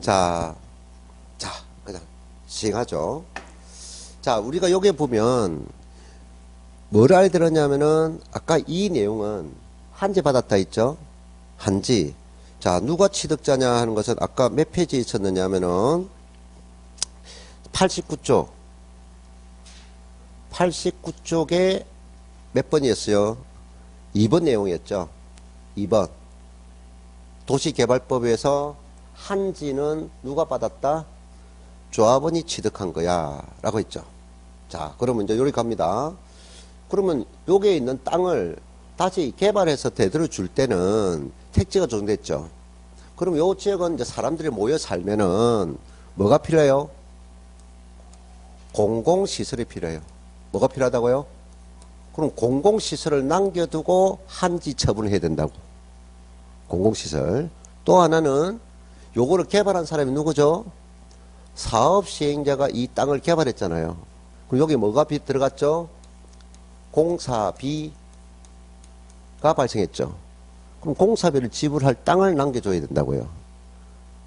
자, 그냥 시행하죠. 자, 우리가 여기 보면 뭘 알아들었냐면은 아까 이 내용은 한지 받았다 했죠. 한지. 자, 누가 취득자냐 하는 것은 아까 몇 페이지에 있었느냐 하면은 89쪽. 89쪽에 몇 번이었어요? 2번 내용이었죠. 2번. 도시개발법에서 한지는 누가 받았다? 조합원이 취득한 거야. 라고 했죠. 자, 그러면 이제 요리 갑니다. 그러면 여기에 있는 땅을 다시 개발해서 대대로 줄 때는 택지가 조정됐죠. 그럼 요 지역은 이제 사람들이 모여 살면은 뭐가 필요해요? 공공시설이 필요해요. 뭐가 필요하다고요? 그럼 공공시설을 남겨두고 한지 처분을 해야 된다고. 공공시설. 또 하나는 요거를 개발한 사람이 누구죠? 사업시행자가 이 땅을 개발했잖아요. 그럼 여기 뭐가 들어갔죠? 공사비가 발생했죠. 그럼 공사비를 지불할 땅을 남겨줘야 된다고요.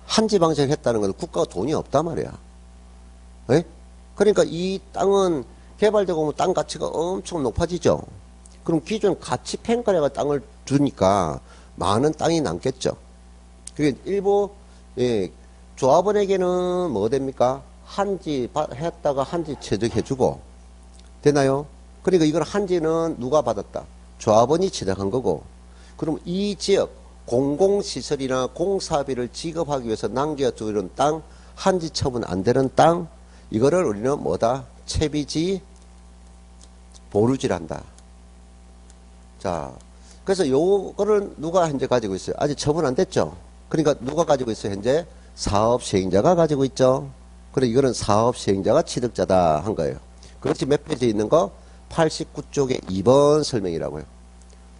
한지 방식을 했다는 건 국가가 돈이 없단 말이야. 네? 그러니까 이 땅은 개발되고 보면 땅 가치가 엄청 높아지죠. 그럼 기존 가치 평가래가 땅을 주니까 많은 땅이 남겠죠. 그게 일부 조합원에게는 뭐 됩니까? 한지 했다가 한지 취득해주고 되나요? 그러니까 이걸 한지는 누가 받았다? 조합원이 취득한 거고. 그럼 이 지역 공공시설이나 공사비를 지급하기 위해서 남겨두는 땅, 한지 처분 안 되는 땅, 이거를 우리는 뭐다? 채비지 보류지란다. 자, 그래서 요거를 누가 현재 가지고 있어요? 아직 처분 안 됐죠? 그러니까 누가 가지고 있어요? 현재 사업시행자가 가지고 있죠. 그래 이거는 사업시행자가 취득자다 한 거예요. 그렇지 몇 페이지에 있는 거? 89쪽에 2번 설명이라고요.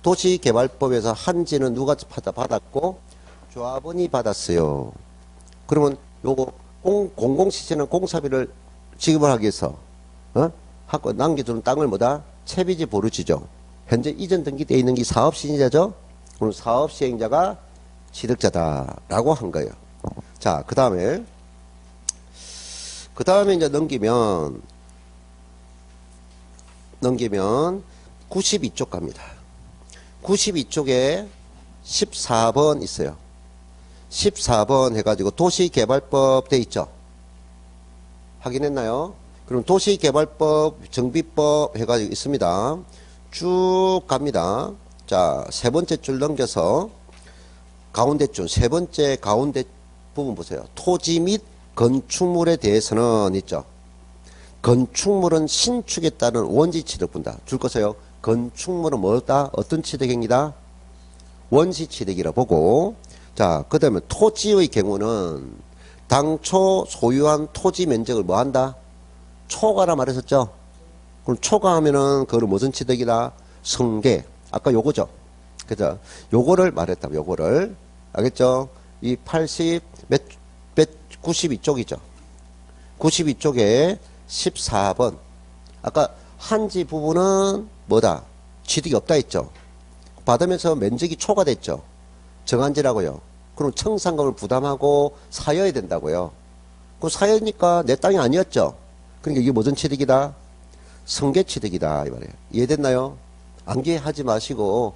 도시개발법에서 한지는 누가 받았고 조합원이 받았어요. 그러면 요거 공공시설은 공사비를 지급을 하기 위해서 하고 남겨두는 땅을 뭐다? 채비지 보류지죠. 현재 이전 등기되어 있는 게 사업시행자죠. 그럼 사업시행자가 취득자다라고 한 거예요. 자, 그 다음에 이제 넘기면 92쪽 갑니다. 92쪽에 14번 있어요. 14번 해가지고 도시개발법 돼 있죠. 확인했나요? 그럼 도시개발법, 정비법 해가지고 있습니다. 쭉 갑니다. 자, 세 번째 줄 넘겨서 가운데 줄, 세 번째 가운데 부분 보세요. 토지 및 건축물에 대해서는 있죠. 건축물은 신축에 따른 원시 취득분다. 줄 것이요. 건축물은 뭐다? 어떤 취득행위다? 원시 취득이라 보고. 자, 그 다음에 토지의 경우는 당초 소유한 토지 면적을 뭐 한다? 초과라 말했었죠? 그럼 초과하면은 그거를 무슨 취득이다? 승계. 아까 요거죠. 그죠? 요거를 말했다. 요거를. 알겠죠? 이 92쪽이죠. 92쪽에 14번. 아까 한지 부분은 뭐다? 취득이 없다 했죠. 받으면서 면적이 초과됐죠. 정한지라고요. 그럼 청산금을 부담하고 사여야 된다고요. 그 사여니까 내 땅이 아니었죠. 그러니까 이게 무슨 취득이다? 승계 취득이다 이 말이에요. 이해됐나요? 암기하지 마시고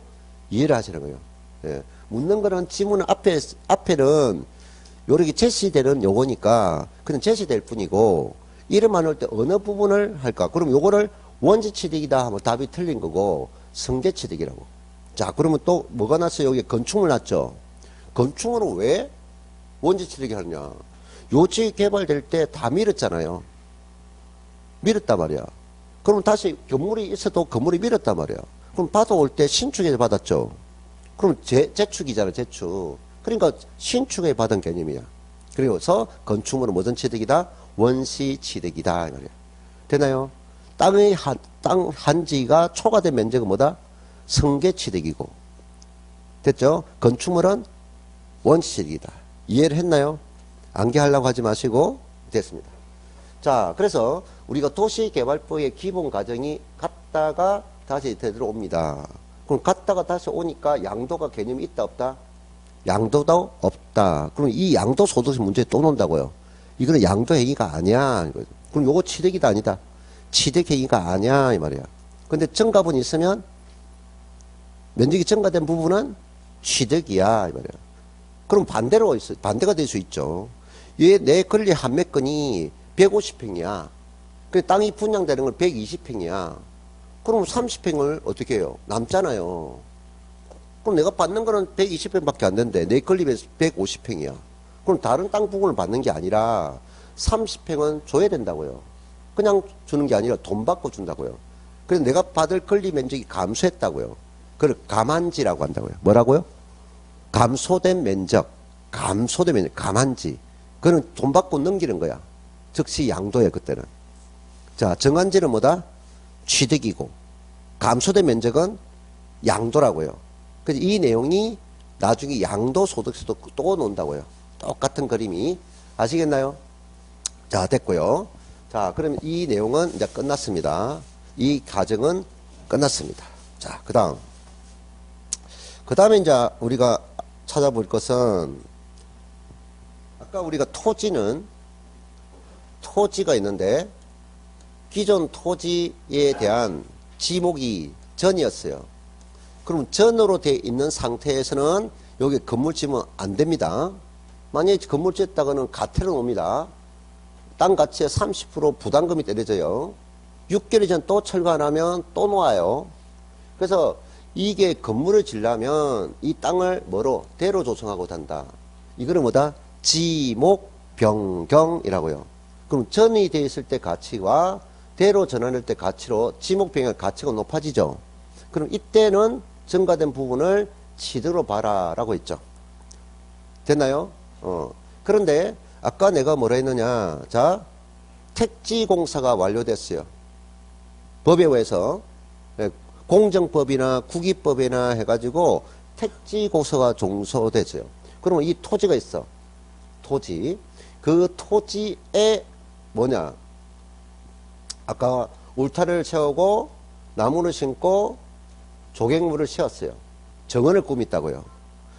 이해를 하시는 거예요. 예. 묻는 거는 지문 앞에는 요렇게 제시되는 요거니까 그냥 제시될 뿐이고 이름만 할 때 어느 부분을 할까? 그럼 요거를 원시 취득이다 하면 답이 틀린 거고 승계 취득이라고. 자, 그러면 또 뭐가 났어요? 여기 건축물 났죠. 건축물은 왜 원시 취득이 하느냐? 요지 개발될 때 다 밀었잖아요. 밀었단 말이야. 그럼 다시 건물이 있어도 건물이 밀었단 말이야. 그럼 받아올 때 신축에 받았죠. 그럼 재축이잖아, 재축. 그러니까 신축에 받은 개념이야. 그래서 건축물은 무슨 취득이다? 원시 취득이다. 이 말이야. 되나요? 땅 한지가 초과된 면적은 뭐다? 승계 취득이고. 됐죠? 건축물은 원시 취득이다. 이해를 했나요? 암기하려고 하지 마시고. 됐습니다. 자, 그래서 우리가 도시개발법의 기본 과정이 갔다가 다시 되돌아옵니다. 그럼 갔다가 다시 오니까 양도가 개념이 있다 없다? 양도도 없다. 그럼 이 양도소득세 문제 또 논다고요. 이거는 양도행위가 아니야. 그럼 요거 취득이다 아니다. 취득행위가 아니야 이 말이야. 근데 증가분이 있으면 면적이 증가된 부분은 취득이야 이 말이야. 그럼 반대로 반대가 될 수 있죠. 얘 내 권리 한매건이 150평이야. 그 땅이 분양되는 건 120평이야. 그럼 30평을 어떻게 해요? 남잖아요. 그럼 내가 받는 거는 120평밖에 안 되는데 내 권리면 150평이야. 그럼 다른 땅 부분을 받는 게 아니라 30평은 줘야 된다고요. 그냥 주는 게 아니라 돈 받고 준다고요. 그래서 내가 받을 권리 면적이 감소했다고요. 그걸 감한지라고 한다고요. 뭐라고요? 감소된 면적, 감한지. 그거는 돈 받고 넘기는 거야. 즉시 양도예요, 그때는. 자, 정한지는 뭐다? 취득이고, 감소된 면적은 양도라고요. 그래서 이 내용이 나중에 양도소득세도 또 논다고요. 똑같은 그림이. 아시겠나요? 자, 됐고요. 자, 그러면 이 내용은 이제 끝났습니다. 이 과정은 끝났습니다. 자, 그 다음에 이제 우리가 찾아볼 것은, 아까 우리가 토지가 있는데, 기존 토지에 대한 지목이 전이었어요. 그럼 전으로 되어 있는 상태에서는 여기 건물 지으면 안 됩니다. 만약에 건물 지었다가는 가태로 놉니다. 땅 가치의 30% 부담금이 때려져요. 6개월 전 또 철거하면 또 놓아요. 그래서 이게 건물을 지려면 이 땅을 뭐로? 대로 조성하고 단다. 이거는 뭐다? 지목 변경이라고요. 그럼 전이 되어 있을 때 가치와 대로 전환할 때 가치로 지목 변경 가치가 높아지죠. 그럼 이때는 증가된 부분을 취득으로 봐라 라고 했죠. 됐나요? 그런데 아까 내가 뭐라 했느냐. 자, 택지공사가 완료됐어요. 법에 의해서 공정법이나 국유법이나 해가지고 택지공사가 종소됐어요. 그러면 이 토지가 있어. 토지. 그 토지에 뭐냐. 아까 울타리를 세우고 나무를 심고 조경물을 씌웠어요. 정원을 꾸몄다고요.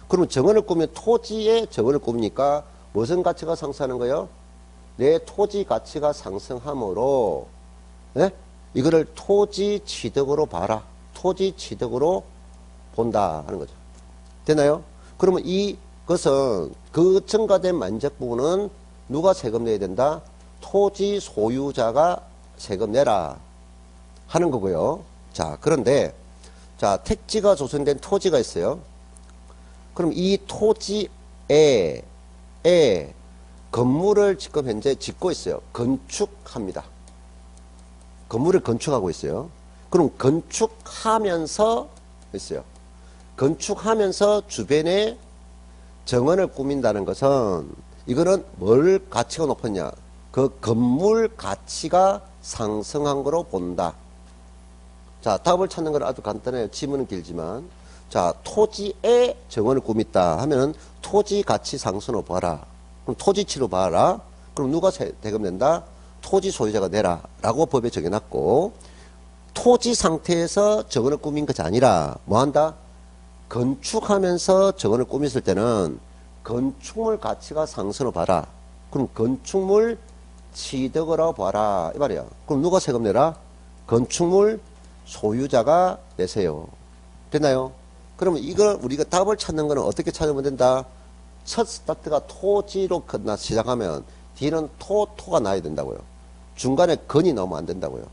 그럼 정원을 꾸면 토지에 정원을 꾸미니까 무슨 가치가 상승하는 거예요? 내 토지 가치가 상승하므로 네? 이거를 토지 취득으로 봐라. 토지 취득으로 본다 하는 거죠. 되나요? 그러면 이것은 그 증가된 면적 부분은 누가 세금 내야 된다? 토지 소유자가 세금 내라 하는 거고요. 자, 그런데 자, 택지가 조성된 토지가 있어요. 그럼 이 토지에 건물을 지금 현재 짓고 있어요. 건축합니다. 건물을 건축하고 있어요. 그럼 건축하면서 있어요. 건축하면서 주변에 정원을 꾸민다는 것은 이거는 뭘 가치가 높았냐? 그 건물 가치가 상승한 거로 본다. 자, 답을 찾는 건 아주 간단해요. 지문은 길지만. 자, 토지에 정원을 꾸몄다 하면 토지 가치 상승으로 봐라. 그럼 토지치로 봐라. 그럼 누가 세금 낸다? 토지 소유자가 내라. 라고 법에 정해놨고, 토지 상태에서 정원을 꾸민 것이 아니라 뭐 한다? 건축하면서 정원을 꾸몄을 때는 건축물 가치가 상승으로 봐라. 그럼 건축물 취득으로 봐라. 이 말이야. 그럼 누가 세금 내라? 건축물 소유자가 내세요. 됐나요? 그러면 이걸 우리가 답을 찾는 거는 어떻게 찾으면 된다? 첫 스타트가 토지로 시작하면 뒤는 토가 나야 된다고요. 중간에 건이 나오면 안 된다고요.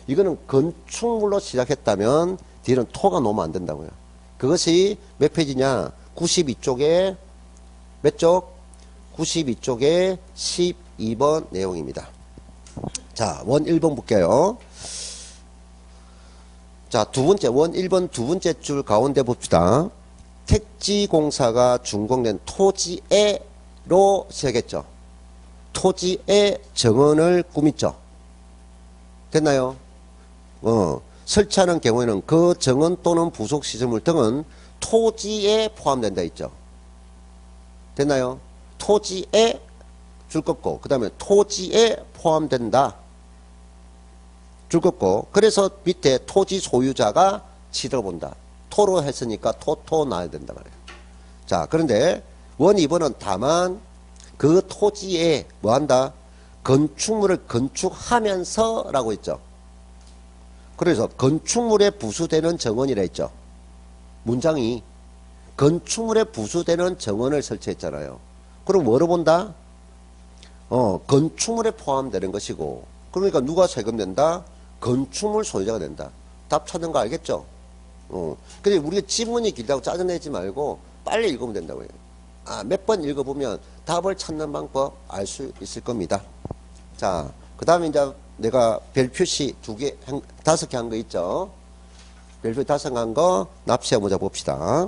이거는 건축물로 시작했다면 뒤는 토가 나오면 안 된다고요. 그것이 몇 페이지냐? 92쪽에 몇 쪽? 92쪽에 12번 내용입니다. 자, 원 1번 볼게요. 자, 두 번째, 원 1번 두 번째 줄 가운데 봅시다. 택지공사가 준공된 토지에로 시작했죠. 토지에 정원을 꾸몄죠. 됐나요? 설치하는 경우에는 그 정원 또는 부속시설물 등은 토지에 포함된다 있죠. 됐나요? 토지에 줄 긋고 그 다음에 토지에 포함된다. 줄 긋고 그래서 밑에 토지 소유자가 취득을 본다. 토로 했으니까 토 나야 된다 말이에요. 자, 그런데 1, 2번은 다만 그 토지에 뭐 한다? 건축물을 건축하면서 라고 했죠. 그래서 건축물에 부수되는 정원이라 했죠. 문장이 건축물에 부수되는 정원을 설치했잖아요. 그럼 뭐로 본다? 건축물에 포함되는 것이고, 그러니까 누가 세금 낸다? 건축물 소유자가 낸다. 답 찾는 거 알겠죠? 근데 우리가 지문이 길다고 짜증내지 말고 빨리 읽으면 된다고요. 몇 번 읽어보면 답을 찾는 방법 알 수 있을 겁니다. 자, 그 다음에 이제 내가 별 표시 5개 한 거 있죠? 별표 5개 한 거 납치해보자 봅시다.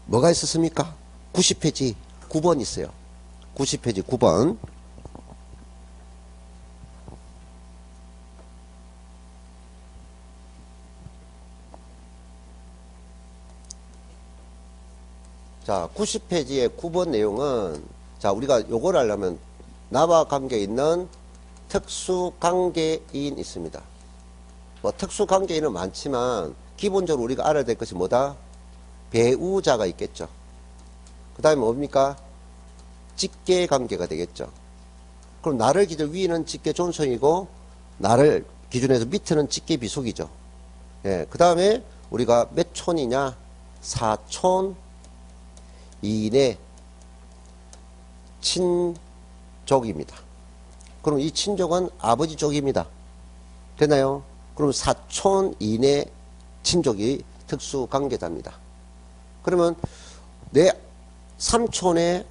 뭐가 있었습니까? 90페이지 9번 있어요. 90페이지 9번. 자, 90페이지의 9번 내용은, 자, 우리가 요걸 하려면 나와 관계 있는 특수관계인 있습니다. 뭐 특수관계인은 많지만 기본적으로 우리가 알아야 될 것이 뭐다? 배우자가 있겠죠. 그 다음에 뭡니까? 직계관계가 되겠죠. 그럼 나를 기준 위는 직계존속이고 나를 기준해서 밑에는 직계비속이죠. 예, 그 다음에 우리가 몇 촌이냐? 4촌 이내 친족입니다. 그럼 이 친족은 아버지 쪽입니다. 됐나요? 그럼 4촌 이내 친족이 특수관계자입니다. 그러면 내 삼촌의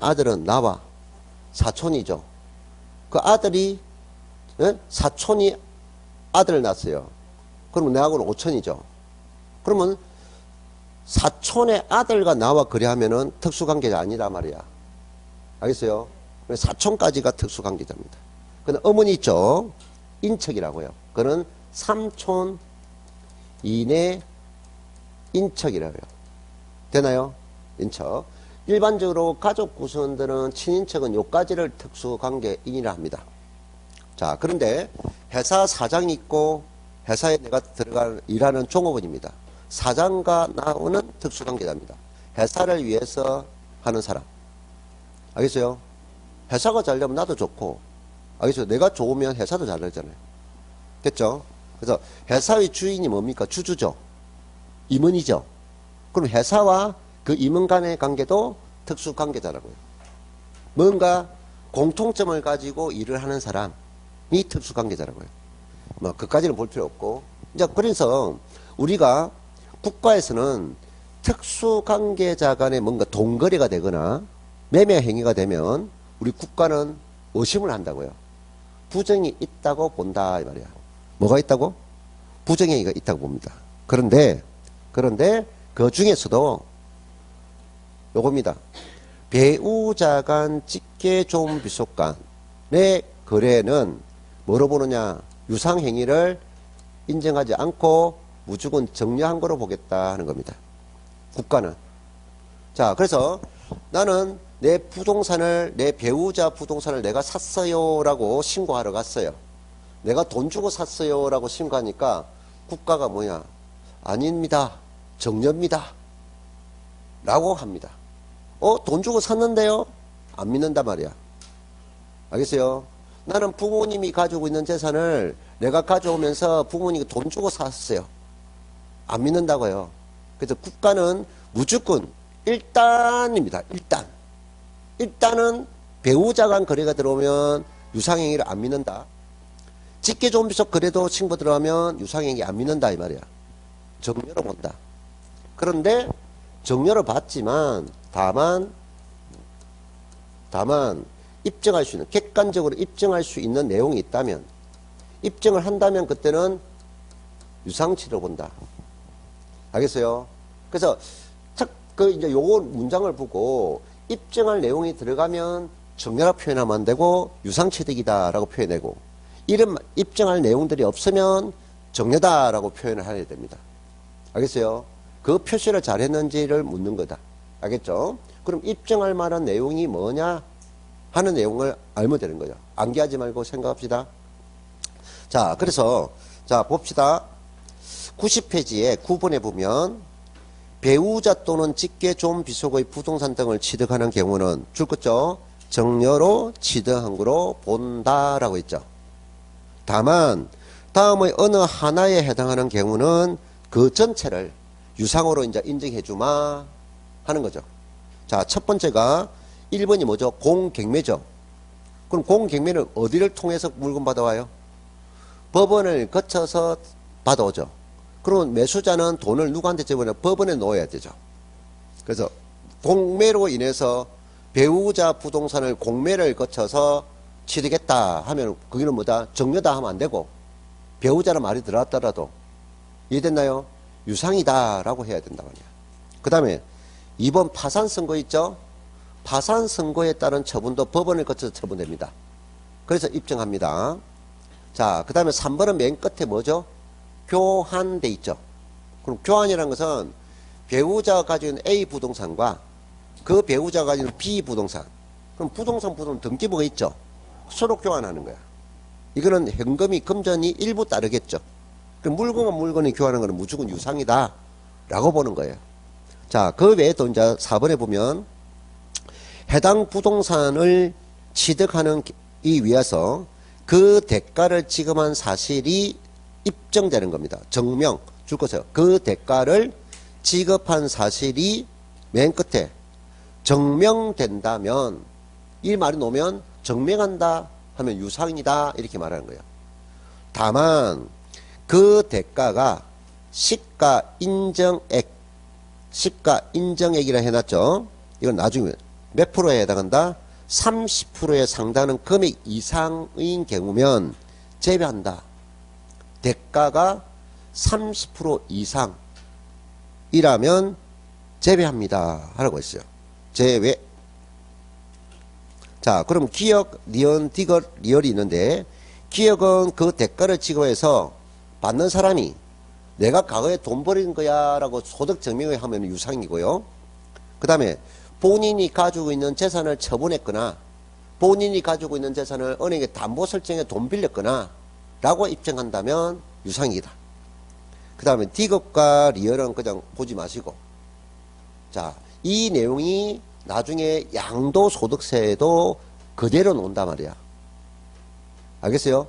아들은 나와 사촌이죠. 그 아들이, 사촌이 아들을 낳았어요. 그러면 내하고는 5촌이죠. 그러면 사촌의 아들과 나와 그래하면은 특수관계자 아니라 말이야. 알겠어요? 사촌까지가 특수관계자입니다. 근데 어머니 있죠? 인척이라고요. 그는 삼촌 이내 인척이라고요. 되나요? 인척. 일반적으로 가족 구성원들은 친인척은 요까지를 특수관계인이라 합니다. 자, 그런데 회사 사장이 있고 회사에 내가 일하는 종업원입니다. 사장과 나오는 특수관계자입니다. 회사를 위해서 하는 사람. 알겠어요? 회사가 잘 되면 나도 좋고, 알겠어요? 내가 좋으면 회사도 잘 되잖아요. 됐죠? 그래서 회사의 주인이 뭡니까? 주주죠. 임원이죠. 그럼 회사와 그 임원 간의 관계도 특수관계자라고요. 뭔가 공통점을 가지고 일을 하는 사람이 특수관계자라고요. 뭐, 그까지는 볼 필요 없고. 이제 그래서 우리가 국가에서는 특수관계자 간에 뭔가 동거래가 되거나 매매 행위가 되면 우리 국가는 의심을 한다고요. 부정이 있다고 본다 이 말이야. 뭐가 있다고? 부정행위가 있다고 봅니다. 그런데 그 중에서도 요겁니다. 배우자 간 직계존 비속 간의 거래는 뭐로 보느냐? 유상행위를 인정하지 않고 무조건 정려한 거로 보겠다 하는 겁니다. 국가는. 자, 그래서 나는 내 부동산을, 내 배우자 부동산을 내가 샀어요 라고 신고하러 갔어요. 내가 돈 주고 샀어요 라고 신고하니까 국가가 뭐냐? 아닙니다. 정려입니다. 라고 합니다. 돈 주고 샀는데요? 안 믿는단 말이야. 알겠어요? 나는 부모님이 가지고 있는 재산을 내가 가져오면서 부모님이 돈 주고 샀어요. 안 믿는다고요. 그래서 국가는 무조건 일단입니다. 일단은 배우자 간 거래가 들어오면 유상행위를 안 믿는다. 직계존비속 거래도 칭부 들어가면 유상행위 안 믿는다 이 말이야. 정려로 본다. 그런데 정려로 봤지만 다만 입증할 수 있는, 객관적으로 입증할 수 있는 내용이 있다면, 입증을 한다면 그때는 유상치로 본다. 알겠어요? 그래서 이제 요거 문장을 보고 입증할 내용이 들어가면 정려라 표현하면 안 되고 유상취득이다라고 표현하고, 이런 입증할 내용들이 없으면 정려다라고 표현을 해야 됩니다. 알겠어요? 그 표시를 잘했는지를 묻는 거다. 알겠죠? 그럼 입증할 만한 내용이 뭐냐 하는 내용을 알면 되는 거죠. 암기하지 말고 생각합시다. 자, 그래서 자 봅시다. 90페이지에 9번에 보면 배우자 또는 직계 존 비속의 부동산 등을 취득하는 경우는 줄 것죠. 정려로 취득한 거로 본다라고 했죠. 다만 다음의 어느 하나에 해당하는 경우는 그 전체를 유상으로 이제 인정해 주마 하는 거죠. 자, 첫 번째가 1번이 뭐죠? 공경매죠. 그럼 공경매는 어디를 통해서 물건 받아와요? 법원을 거쳐서 받아오죠. 그러면 매수자는 돈을 누구한테 집어넣어요? 법원에 놓아야 되죠. 그래서 공매로 인해서 배우자 부동산을 공매를 거쳐서 취득했다 하면 거기는 뭐다? 정려다 하면 안 되고 배우자는 말이 들어왔더라도 이해됐나요? 유상이다 라고 해야 된다 말이야. 그 다음에 2번 파산 선고 있죠? 파산 선고에 따른 처분도 법원을 거쳐서 처분됩니다. 그래서 입증합니다. 자, 그 다음에 3번은 맨 끝에 뭐죠? 교환돼 있죠. 그럼 교환이라는 것은 배우자가 가지고 있는 A 부동산과 그 배우자가 가지고 있는 B 부동산, 그럼 부동산 등기부가 있죠. 서로 교환하는 거야. 이거는 현금이 금전이 일부 따르겠죠. 그럼 물건과 물건이 교환하는 것은 무조건 유상이다 라고 보는 거예요. 자, 그 외에 또 이제 4번에 보면 해당 부동산을 취득하는 이 위해서 그 대가를 지급한 사실이 입증되는 겁니다. 증명 줄 것이요. 그 대가를 지급한 사실이 맨 끝에 증명된다면, 이 말이 놓으면 증명한다 하면 유상이다 이렇게 말하는 거예요. 다만 그 대가가 시가 인정액, 시가 인정액이라 해놨죠. 이건 나중에 몇 프로에 해당한다? 30%에 상당하는 금액 이상인 경우면 제외한다. 대가가 30% 이상이라면 제외합니다 하라고 했어요. 제외. 자, 그럼 기역, 리언, 디귿, 리얼이 있는데, 기역은 그 대가를 지급해서 받는 사람이 내가 과거에 돈 버린 거야 라고 소득 증명을 하면 유상이고요. 그 다음에 본인이 가지고 있는 재산을 처분했거나 본인이 가지고 있는 재산을 은행에 담보 설정해 돈 빌렸거나 라고 입증한다면 유상이다. 그 다음에 디귿과 리얼은 그냥 보지 마시고, 자, 이 내용이 나중에 양도소득세에도 그대로 논단 말이야. 알겠어요?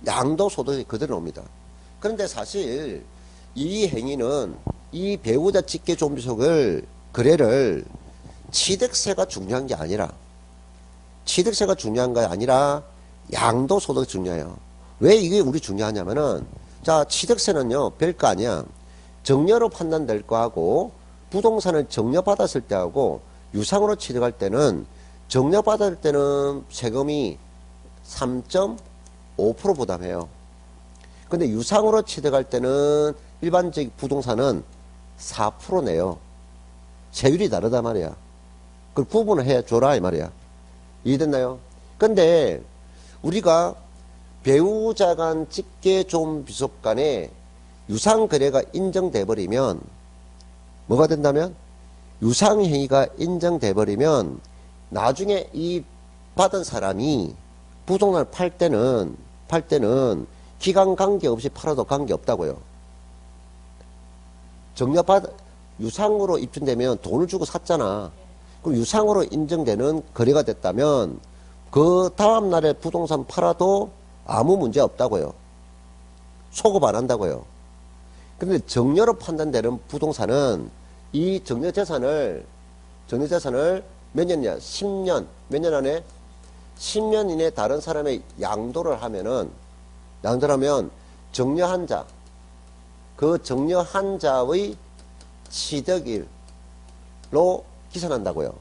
양도소득세 그대로 놉니다. 그런데 사실 이 행위는 이 배우자 직계 존비속을 거래를 취득세가 중요한 게 아니라, 취득세가 중요한 게 아니라 양도소득이 중요해요. 왜 이게 우리 중요하냐면은, 자, 취득세는요 별거 아니야. 정려로 판단될 거하고 부동산을 정려받았을 때하고 유상으로 취득할 때는, 정려받을 때는 세금이 3.5% 부담해요. 근데 유상으로 취득할 때는 일반적 부동산은 4% 내요. 세율이 다르단 말이야. 그걸 구분을 해줘라 이 말이야. 이해됐나요? 근데 우리가 배우자 간 직계 존 비속 간에 유상거래가 인정돼 버리면 뭐가 된다면, 유상행위가 인정돼 버리면 나중에 이 받은 사람이 부동산을 팔 때는 기간 관계없이 팔아도 관계없다고요. 유상으로 입증되면 돈을 주고 샀잖아. 그럼 유상으로 인정되는 거래가 됐다면 그 다음날에 부동산 팔아도 아무 문제 없다고요. 소급 안 한다고요. 근데 정려로 판단되는 부동산은 이 정려재산을 몇 년이냐? 10년. 몇 년 안에? 10년 이내 다른 사람의 양도를 하면 정려한 자, 그 정려한 자의 취득일로 기산한다고요.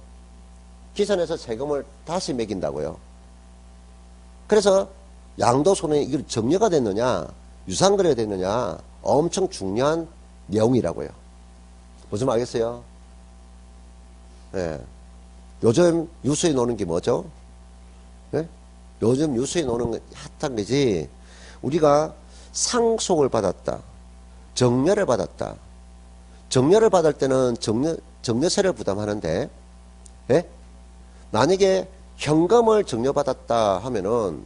기산해서 세금을 다시 매긴다고요. 그래서 양도소득이 이걸 정려가 됐느냐 유상거래가 됐느냐 엄청 중요한 내용이라고요. 무슨 말 알겠어요? 네. 요즘 뉴스에 나오는 게 뭐죠? 네? 요즘 뉴스에 나오는 건 핫한 거지. 우리가 상속을 받았다, 정려를 받았다. 정려를 받을 때는 정려세를 부담하는데, 예? 만약에 현금을 정려받았다 하면은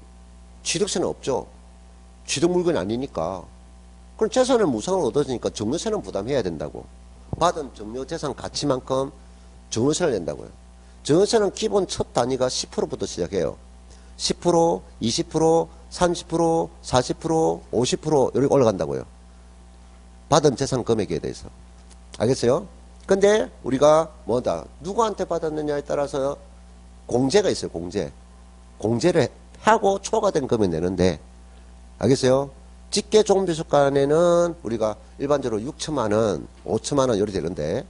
취득세는 없죠. 취득 물건이 아니니까. 그럼 재산을 무상으로 얻어지니까 정려세는 부담해야 된다고. 받은 정려재산 가치만큼 증여세를 낸다고요. 증여세는 기본 첫 단위가 10%부터 시작해요. 10%, 20%, 30%, 40%, 50% 이렇게 올라간다고요. 받은 재산 금액에 대해서. 알겠어요? 근데 우리가 뭐다? 누구한테 받았느냐에 따라서 공제가 있어요. 공제를 하고 초과된 금액 내는데, 알겠어요? 직계 종비속간에는 우리가 일반적으로 6천만 원, 5천만 원 이렇게 되는데,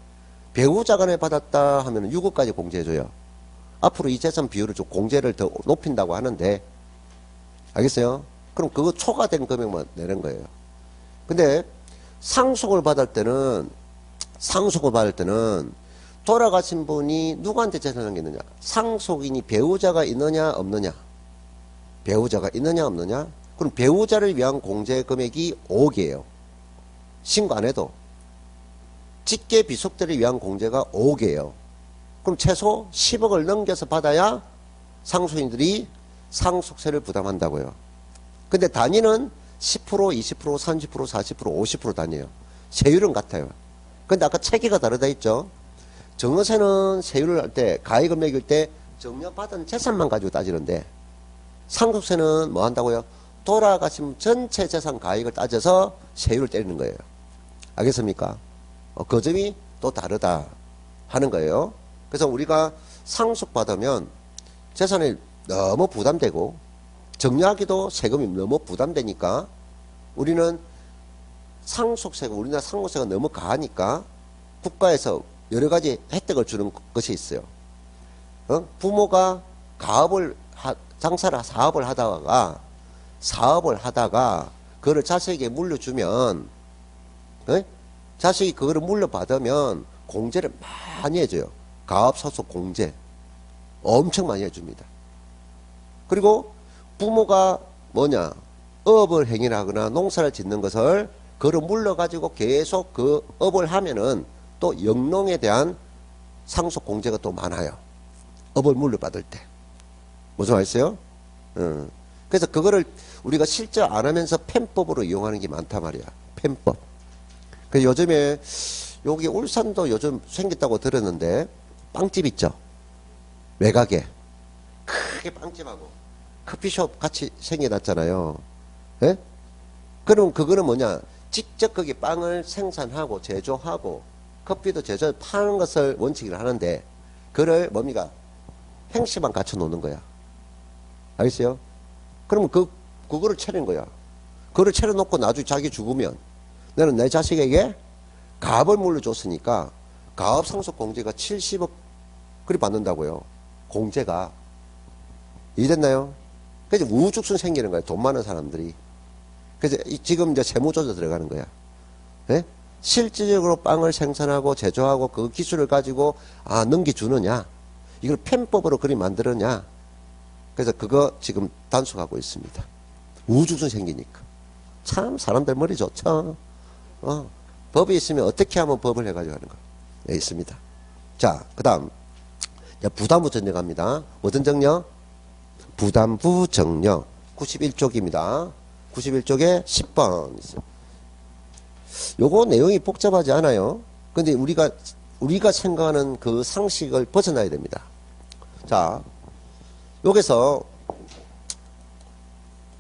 배우자 간에 받았다 하면 6억까지 공제해줘요. 앞으로 이 재산 비율을 좀 공제를 더 높인다고 하는데, 알겠어요? 그럼 그거 초과된 금액만 내는 거예요. 근데 상속을 받을 때는 돌아가신 분이 누구한테 재산을 남겼느냐? 상속인이 배우자가 있느냐 없느냐? 배우자가 있느냐 없느냐? 그럼 배우자를 위한 공제 금액이 5억이에요. 신고 안 해도. 직계 비속들을 위한 공제가 5억이에요. 그럼 최소 10억을 넘겨서 받아야 상속인들이 상속세를 부담한다고요. 근데 단위는 10%, 20%, 30%, 40%, 50% 단위예요. 세율은 같아요. 근데 아까 체계가 다르다 했죠. 증여세는 세율을 할 때, 가액을 매길 때 증여받은 재산만 가지고 따지는데, 상속세는 뭐 한다고요? 돌아가신 전체 재산 가액을 따져서 세율을 때리는 거예요. 알겠습니까? 그 점이 또 다르다 하는 거예요. 그래서 우리가 상속받으면 재산이 너무 부담되고 정리하기도 세금이 너무 부담되니까 우리는 상속세가, 우리나라 상속세가 너무 가하니까 국가에서 여러 가지 혜택을 주는 것이 있어요. 부모가 사업을 하다가 그거를 자식에게 물려주면, 자식이 그거를 물려받으면 공제를 많이 해줘요. 가업소득 공제 엄청 많이 해줍니다. 그리고 부모가 업을 행위하거나 농사를 짓는 것을 그걸 물려가지고 계속 그 업을 하면은 또 영농에 대한 상속 공제가 또 많아요. 업을 물려받을 때. 무슨 말이세요? 그래서 그거를 우리가 실제 안 하면서 펜법으로 이용하는 게 많단 말이야. 펜법. 그래서 요즘에 여기 울산도 요즘 생겼다고 들었는데 빵집 있죠? 외곽에 크게 빵집하고 커피숍 같이 생겨났잖아요. 예? 그럼 그거는 직접 거기 빵을 생산하고 제조하고 커피도 제조해 파는 것을 원칙으로 하는데 그걸 행시만 갖춰 놓는 거야. 알겠어요? 그러면 그거를 차린 거야. 그거를 차려놓고 나중에 자기 죽으면 나는 내 자식에게 가업을 물려줬으니까 가업 상속 공제가 70억 그리 받는다고요. 공제가. 이해됐나요? 그래서 우후죽순 생기는 거예요. 돈 많은 사람들이. 그래서 지금 이제 세무조사 들어가는 거야. 예? 실질적으로 빵을 생산하고 제조하고 그 기술을 가지고 넘겨주느냐, 이걸 펜법으로 그리 만들었냐. 그래서 그거 지금 단속하고 있습니다. 우후죽순 생기니까. 참 사람들 머리 좋죠. 법이 있으면 어떻게 하면 법을 해가지고 하는 거. 예, 있습니다. 자, 그 다음 부담부 정려 갑니다. 어떤 정려? 부담부 정려 91쪽입니다. 91쪽에 10번 있어요. 요거 내용이 복잡하지 않아요. 근데 우리가 생각하는 그 상식을 벗어나야 됩니다. 자, 여기서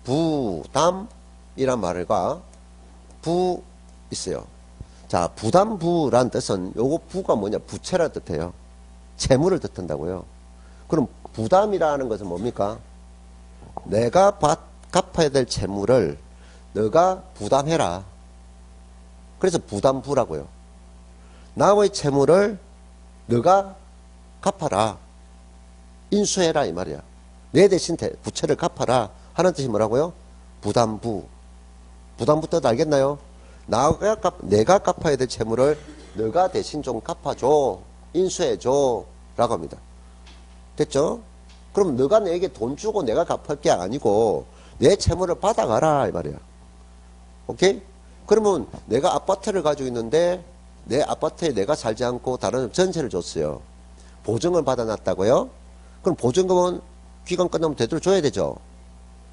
부담이란 말과 부 있어요. 자, 부담부란 뜻은 요거 부가 부채라 뜻해요. 채무를 뜻한다고요. 그럼 부담이라는 것은 뭡니까? 내가 갚아야 될 채무를 너가 부담해라. 그래서 부담부라고요. 나의 채무를 너가 갚아라. 인수해라 이 말이야. 내 대신 부채를 갚아라 하는 뜻이 뭐라고요? 부담부. 부담부 뜻 알겠나요? 내가 갚아야 될 채무를 너가 대신 좀 갚아줘. 인수해줘. 라고 합니다. 됐죠? 그럼 너가 내게 돈 주고 내가 갚을 게 아니고 내 채무를 받아가라 이 말이야. 오케이? 그러면 내가 아파트를 가지고 있는데 내 아파트에 내가 살지 않고 다른 전세를 줬어요. 보증을 받아놨다고요? 그럼 보증금은 기간 끝나면 되도록 줘야 되죠.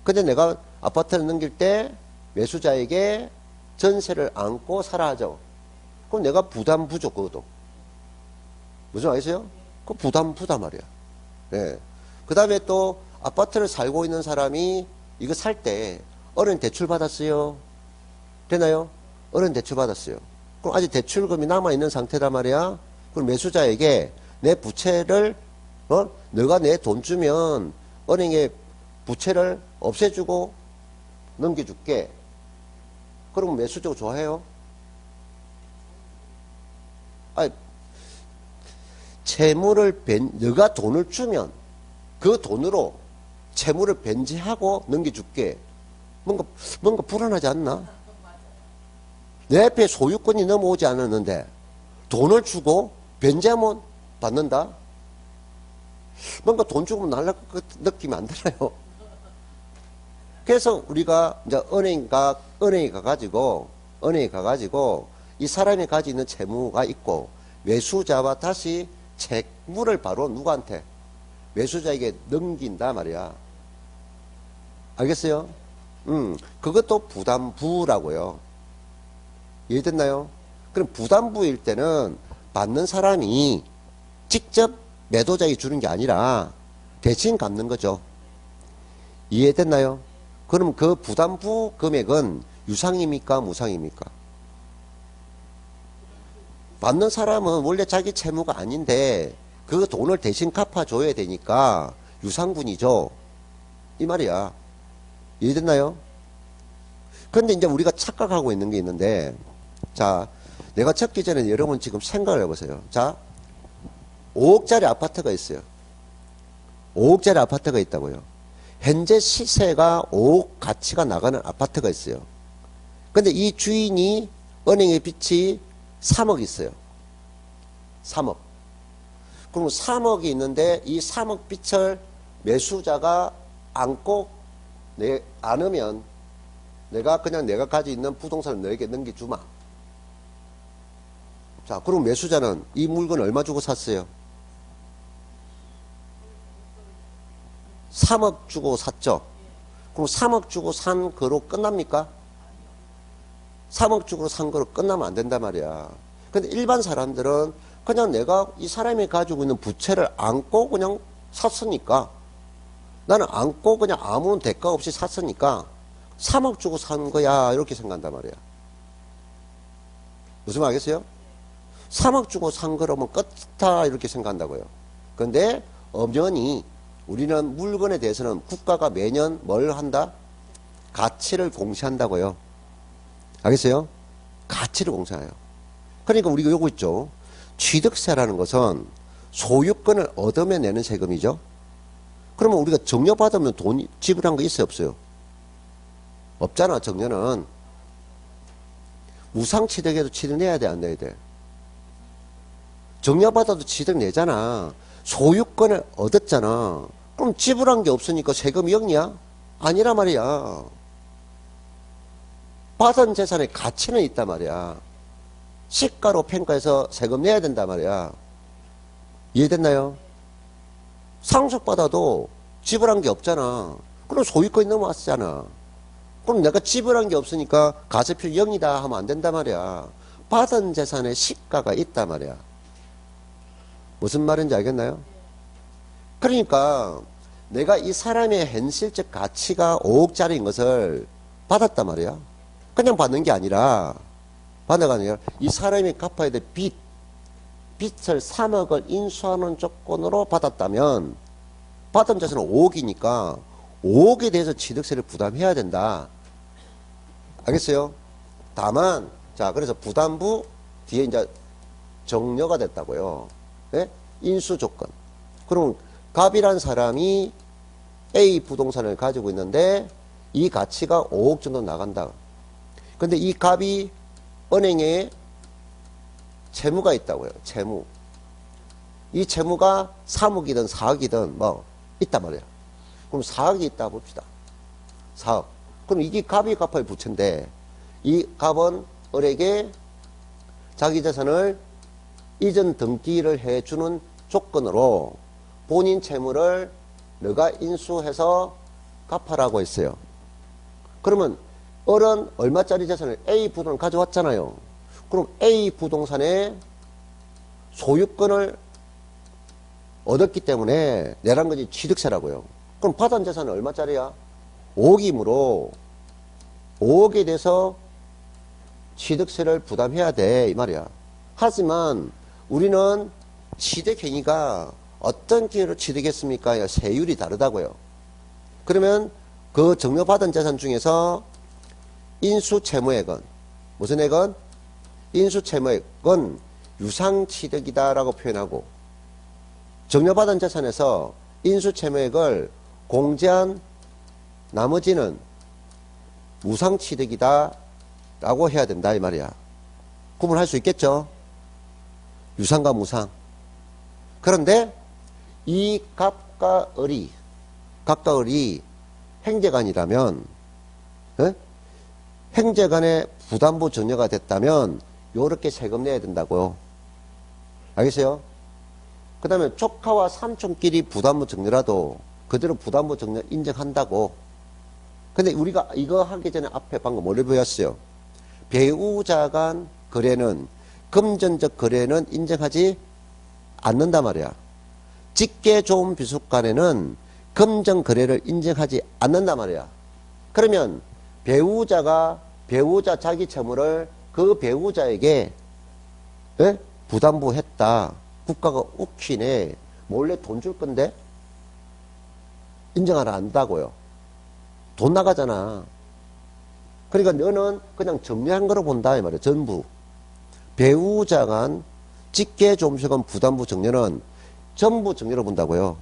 근데 내가 아파트를 넘길 때 매수자에게 전세를 안고 살아 하죠. 그럼 내가 부담부죠, 그것도. 무슨 말이세요? 그 부담부다 말이야. 예. 그 다음에 또 아파트를 살고 있는 사람이 이거 살 때 어른 대출 받았어요. 되나요? 어른 대출 받았어요. 그럼 아직 대출금이 남아있는 상태단 말이야. 그럼 매수자에게 내 부채를, 너가 내 돈 주면 은행에 부채를 없애주고 넘겨줄게. 그러면 매수자가 좋아해요? 아니, 채무를 너가 돈을 주면 그 돈으로 채무를 변제하고 넘겨줄게. 뭔가 불안하지 않나? 내 앞에 소유권이 넘어오지 않았는데 돈을 주고 변제하면 받는다? 뭔가 돈 주고 날라갈 것 느낌이 안 들어요. 그래서 우리가 이제 은행에 가가지고 이 사람이 가지고 있는 채무가 있고 매수자와 다시 채무를 바로 누구한테? 매수자에게 넘긴다 말이야. 알겠어요? 그것도 부담부라고요. 이해됐나요? 그럼 부담부일 때는 받는 사람이 직접 매도자에게 주는 게 아니라 대신 갚는 거죠. 이해됐나요? 그럼 그 부담부 금액은 유상입니까? 무상입니까? 받는 사람은 원래 자기 채무가 아닌데 그 돈을 대신 갚아줘야 되니까 유상분이죠. 이 말이야. 이해됐나요? 그런데 이제 우리가 착각하고 있는 게 있는데, 자, 내가 적기 전에 여러분 지금 생각을 해보세요. 자, 5억짜리 아파트가 있어요. 5억짜리 아파트가 있다고요. 현재 시세가 5억 가치가 나가는 아파트가 있어요. 근데 이 주인이 은행에 빚이 3억 있어요. 3억. 그럼 3억이 있는데 이 3억 빚을 매수자가 안고 안으면 내가 가지고 있는 부동산을 너에게 넘겨주마. 자, 그럼 매수자는 이 물건 얼마 주고 샀어요? 3억 주고 샀죠? 그럼 3억 주고 산 거로 끝납니까? 3억 주고 산 거로 끝나면 안 된단 말이야. 근데 일반 사람들은 그냥 내가 이 사람이 가지고 있는 부채를 안고 그냥 샀으니까, 나는 안고 그냥 아무 대가 없이 샀으니까 3억 주고 산 거야, 이렇게 생각한단 말이야. 무슨 말 알겠어요? 3억 주고 산 거라면 끝이다, 이렇게 생각한다고요. 근데 엄연히 우리는 물건에 대해서는 국가가 매년 뭘 한다? 가치를 공시한다고요. 알겠어요? 가치를 공시해요. 그러니까 우리가 요거 있죠. 취득세라는 것은 소유권을 얻으면 내는 세금이죠. 그러면 우리가 정려받으면 돈 지불한 거 있어요, 없어요? 없잖아. 정려는 무상취득에도 취득 내야 돼, 안 내야 돼? 정려받아도 취득 내잖아. 소유권을 얻었잖아. 그럼 지불한 게 없으니까 세금이 0이야? 아니란 말이야. 받은 재산의 가치는 있단 말이야. 시가로 평가해서 세금 내야 된단 말이야. 이해됐나요? 상속받아도 지불한 게 없잖아. 그럼 소유권이 넘어왔잖아. 그럼 내가 지불한 게 없으니까 가세표 0이다 하면 안 된단 말이야. 받은 재산의 시가가 있단 말이야. 무슨 말인지 알겠나요? 그러니까 내가 이 사람의 현실적 가치가 5억짜리인 것을 받았단 말이야. 그냥 받는 게 아니라 이 사람이 갚아야 될 빚을 3억을 인수하는 조건으로 받았다면 받은 재산은 5억이니까 5억에 대해서 취득세를 부담해야 된다. 알겠어요? 다만 자, 그래서 부담부 뒤에 이제 정려가 됐다고요. 네? 인수 조건. 그럼 갑이란 사람이 A 부동산을 가지고 있는데 이 가치가 5억 정도 나간다. 근데 이 갑이 은행에 채무가 있다고요. 채무. 이 채무가 3억이든 4억이든 뭐 있단 말이야. 그럼 4억이 있다 봅시다. 4억. 그럼 이게 갑이 갚아야 부채인데 이 갑은 을에게 자기 재산을 이전 등기를 해주는 조건으로 본인 채무를 너가 인수해서 갚아라고 했어요. 그러면 을은 얼마짜리 재산을 A 부동을 가져왔잖아요. 그럼 A 부동산의 소유권을 얻었기 때문에 내란 것이 취득세라고요. 그럼 받은 재산은 얼마짜리야? 5억이므로 5억에 대해서 취득세를 부담해야 돼 이 말이야. 하지만 우리는 취득행위가 어떤 기회로 취득했습니까? 세율이 다르다고요. 그러면 그 증여받은 재산 중에서 인수채무액은 무슨 액은? 인수채무액은 유상취득이다라고 표현하고 증여받은 재산에서 인수채무액을 공제한 나머지는 무상취득이다 라고 해야 된다 이 말이야. 구분할 수 있겠죠? 유상과 무상. 그런데 이 갑과 을이 행제간이라면 행제간에 부담부 증여가 됐다면 요렇게 세금 내야 된다고요. 알겠어요? 그 다음에 조카와 삼촌끼리 부담부 증여라도 그대로 부담부 증여 인정한다고. 근데 우리가 이거 하기 전에 앞에 방금 뭐를 배웠어요? 배우자 간 거래는 금전적 거래는 인정하지 않는단 말이야. 직계 좋은 비속 간에는 금전 거래를 인정하지 않는단 말이야. 그러면 배우자가 배우자 자기 채무를 그 배우자에게 부담부했다. 국가가 웃기네. 몰래 돈 줄 건데 인정하라 한다고요. 돈 나가잖아. 그러니까 너는 그냥 정리한 거로 본다 이 말이야. 전부. 배우자 간 직계 좀식은 부담부 정리는 전부 정리로 본다고요.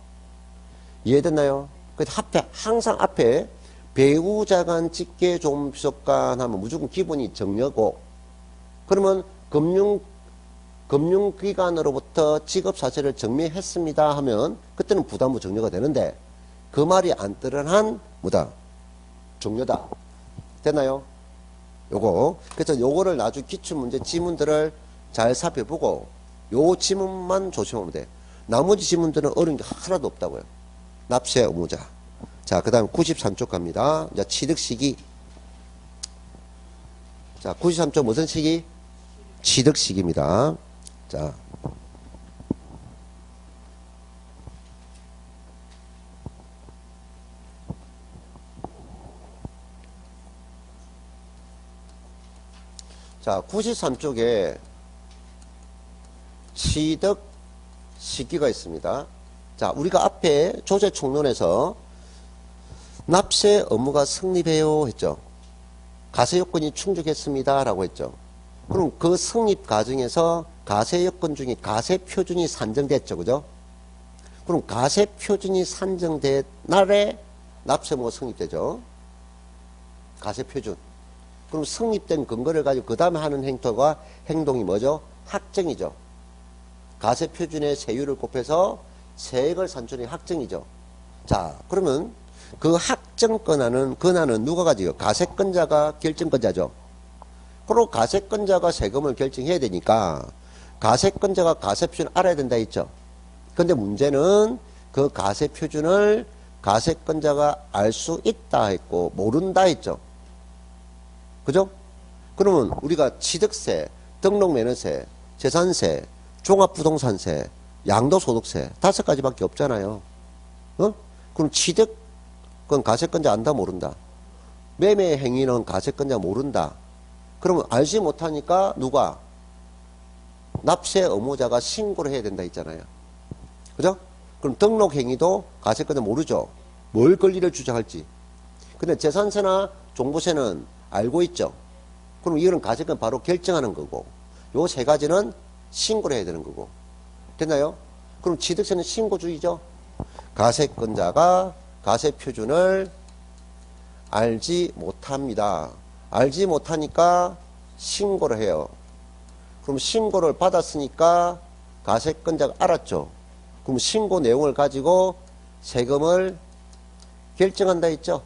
이해됐나요? 항상 앞에 배우자 간 직계 좀비속간 하면 무조건 기본이 정려고, 그러면 금융기관으로부터 지급사실을 정리했습니다 하면 그때는 부담부 정려가 되는데 그 말이 안 들어간 뭐다? 종료다. 됐나요? 요거. 그래서 요거를 나중에 기출문제 지문들을 잘 살펴보고 요 지문만 조심하면 돼. 나머지 지문들은 어려운 게 하나도 없다고요. 납세 의무자. 자, 그 다음 93쪽 갑니다. 자, 취득 시기. 자, 93쪽 무슨 시기? 취득 시기입니다. 자. 자, 93쪽에 취득 시기가 있습니다. 자, 우리가 앞에 조세총론에서 납세 의무가 성립해요 했죠. 가세 요건이 충족했습니다 라고 했죠. 그럼 그 성립 과정에서 가세 요건 중에 가세 표준이 산정됐죠. 그죠? 그럼 가세 표준이 산정된 날에 납세 의무가 성립되죠. 가세 표준. 그럼 성립된 근거를 가지고 그 다음에 하는 행동이 뭐죠? 학정이죠. 가세 표준의 세율을 곱해서 세액을 산출이 학정이죠. 자, 그러면 그 학정 권한은 누가 가지고? 가세권자가 결정권자죠. 그리고 가세권자가 세금을 결정해야 되니까 가세권자가 가세 표준을 알아야 된다 했죠. 근데 문제는 그 가세 표준을 가세권자가 알 수 있다 했고 모른다 했죠. 그죠? 그러면 우리가 취득세, 등록매너세, 재산세, 종합부동산세, 양도소득세 5가지밖에 없잖아요. 그럼 취득은 가세권자 안다 모른다. 매매 행위는 가세권자 모른다. 그러면 알지 못하니까 누가? 납세 의무자가 신고를 해야 된다 했잖아요. 그죠? 그럼 등록행위도 가세권자 모르죠. 뭘 권리를 주장할지. 근데 재산세나 종부세는 알고 있죠. 그럼 이거는 가세권 바로 결정하는 거고 요 3가지는 신고를 해야 되는 거고. 됐나요? 그럼 취득세는 신고주의죠. 가세권자가 가세 표준을 알지 못합니다. 알지 못하니까 신고를 해요. 그럼 신고를 받았으니까 가세권자가 알았죠. 그럼 신고 내용을 가지고 세금을 결정한다 했죠.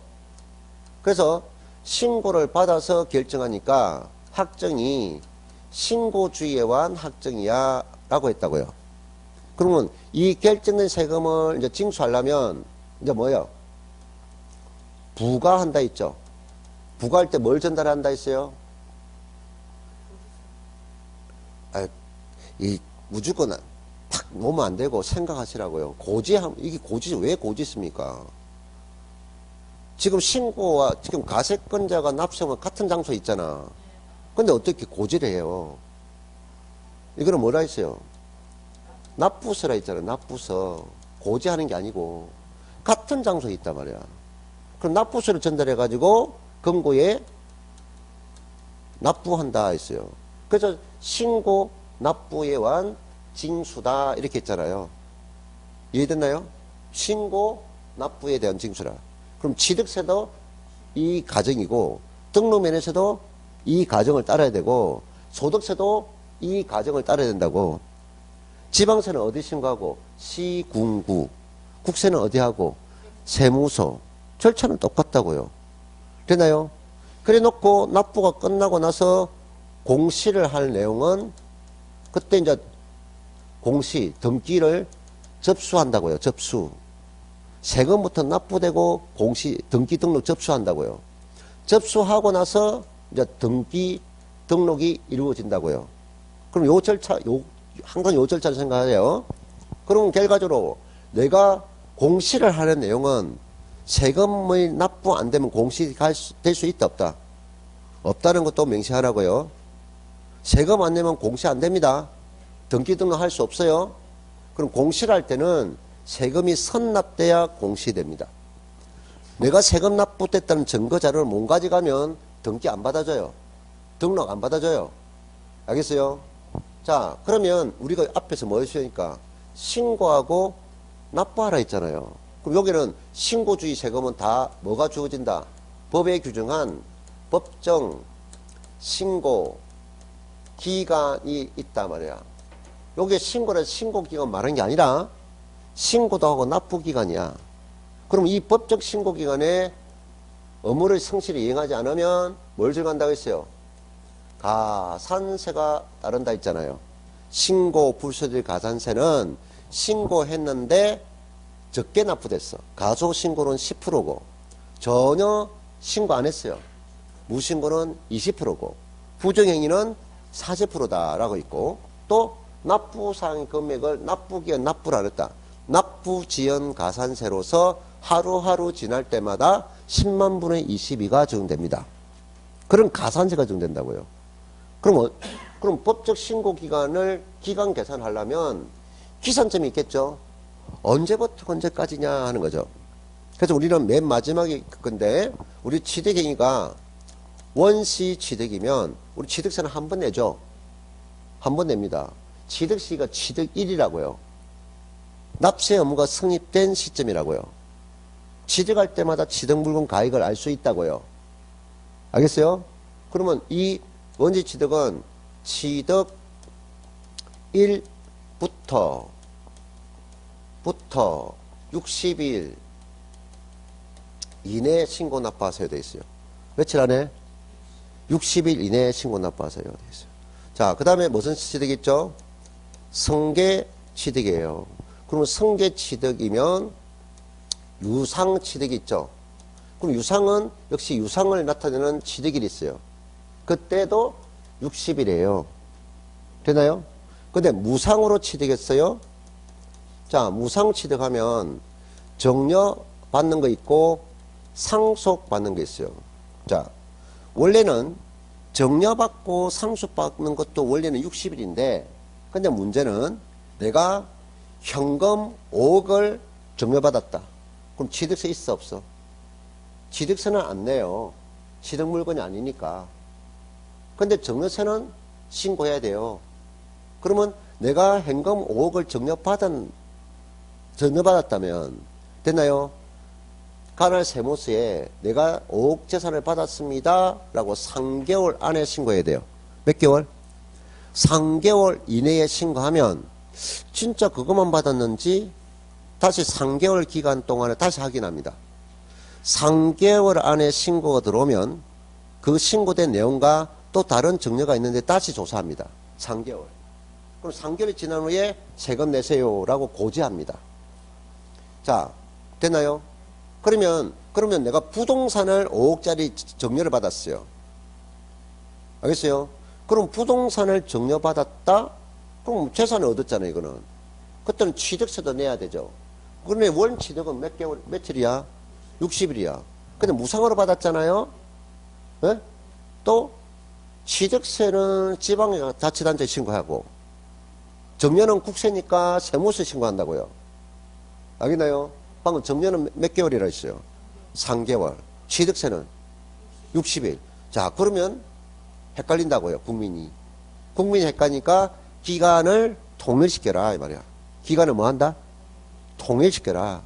그래서 신고를 받아서 결정하니까 학정이 신고주의에 관한 학정이야 라고 했다고요. 그러면 이 결정된 세금을 이제 징수하려면 이제 뭐예요? 부과한다 했죠. 부과할 때 뭘 전달한다 했어요? 이 무조건 탁 놓으면 안 되고 생각하시라고요. 이게 왜 고지습니까? 지금 신고와 지금 가세권자가 납세와 같은 장소에 있잖아. 근데 어떻게 고지를 해요? 이거는 뭐라 했어요? 납부서라 했잖아. 납부서. 고지하는 게 아니고 같은 장소에 있단 말이야. 그럼 납부서를 전달해 가지고 금고에 납부한다 했어요. 그래서 신고 납부예완 징수다 이렇게 했잖아요. 이해됐나요? 신고 납부에 대한 징수라. 그럼 취득세도 이 과정이고 등록면에서도 이 과정을 따라야 되고 소득세도 이 과정을 따라야 된다고. 지방세는 어디 신고하고? 시군구. 국세는 어디 하고? 세무서. 절차는 똑같다고요. 되나요? 그래 놓고 납부가 끝나고 나서 공시를 할 내용은 그때 이제 공시, 등기를 접수한다고요. 접수. 세금부터 납부되고 공시, 등기 등록 접수한다고요. 접수하고 나서 이제 등기 등록이 이루어진다고요. 그럼 요 절차, 항상 요 절차를 생각하세요. 그럼 결과적으로 내가 공시를 하는 내용은 세금의 납부 안 되면 공시될 수 있다, 없다? 없다는 것도 명시하라고요. 세금 안 내면 공시 안 됩니다. 등기 등록할 수 없어요. 그럼 공시를 할 때는 세금이 선납돼야 공시됩니다. 내가 세금 납부됐다는 증거 자료를 못 가져가면 등기 안 받아줘요. 등록 안 받아줘요. 알겠어요? 자, 그러면 우리가 앞에서 뭐 했으니까 신고하고 납부하라 했잖아요. 그럼 여기는 신고주의 세금은 다 뭐가 주어진다? 법에 규정한 법정 신고 기간이 있단 말이야. 여기에 신고를 신고 기간 말하는 게 아니라 신고도 하고 납부 기간이야. 그럼 이 법적 신고 기간에 의무를 성실히 이행하지 않으면 뭘 적용한다고 했어요? 가산세가 따른다 했잖아요. 신고 불소질 가산세는 신고했는데 적게 납부됐어. 가소신고는 10%고 전혀 신고 안 했어요. 무신고는 20%고 부정행위는 40%다라고 있고, 또 납부상 금액을 납부기한 납부를 안 했다. 납부지연 가산세로서 하루하루 지날 때마다 10만 분의 22가 적용됩니다. 그런 가산세가 적용된다고요. 그럼 법적 신고 기간을 기간 계산하려면 기산점이 있겠죠. 언제부터 언제까지냐 하는 거죠. 그래서 우리는 맨 마지막에 건데, 우리 취득행위가 원시 취득이면 우리 취득세는 한 번 내죠. 한 번 냅니다. 취득시기가 취득일이라고요. 납세 의무가 성립된 시점이라고요. 취득할 때마다 취득물건 가액을 알 수 있다고요. 알겠어요? 그러면 이 원시 취득은 취득일부터 60일 이내에 신고 납부하셔야 되어 있어요. 며칠 안에? 60일 이내에 신고 납부하셔야 되어 있어요. 자, 그 다음에 무슨 취득이 있죠? 성계 취득이에요. 그러면 성계 취득이면 유상 취득이 있죠. 그럼 유상은 역시 유상을 나타내는 취득일이 있어요. 그때도 60일이에요. 되나요? 근데 무상으로 취득했어요. 자, 무상 취득하면 정려 받는 거 있고 상속 받는 거 있어요. 자, 원래는 정려 받고 상속 받는 것도 원래는 60일인데, 근데 문제는 내가 현금 5억을 정려 받았다. 그럼 취득세 있어, 없어? 취득세는 안 내요. 취득 물건이 아니니까. 근데 정려세는 신고해야 돼요. 그러면 내가 현금 5억을 정려받았다면 됐나요? 관할 세무서에 내가 5억 재산을 받았습니다 라고 3개월 안에 신고해야 돼요. 몇 개월? 3개월 이내에 신고하면 진짜 그것만 받았는지 다시 3개월 기간 동안에 다시 확인합니다. 3개월 안에 신고가 들어오면 그 신고된 내용과 또 다른 정려가 있는데 다시 조사합니다. 3개월. 그럼 3개월이 지난 후에 세금 내세요 라고 고지합니다. 자, 됐나요? 그러면 내가 부동산을 5억짜리 정려를 받았어요. 알겠어요? 그럼 부동산을 정려받았다? 그럼 재산을 얻었잖아요, 이거는. 그때는 취득세도 내야 되죠. 그런데 원 취득은 몇 개월, 며칠이야? 60일이야. 근데 무상으로 받았잖아요? 예? 또, 취득세는 지방자치단체에 신고하고, 정년은 국세니까 세무서에 신고한다고요. 알겠나요? 방금 정년은 몇 개월이라 했어요? 3개월. 취득세는 60일. 자, 그러면 헷갈린다고요, 국민이. 국민이 헷갈리니까 기간을 통일시켜라, 이 말이야. 기간을 뭐 한다? 통일시켜라.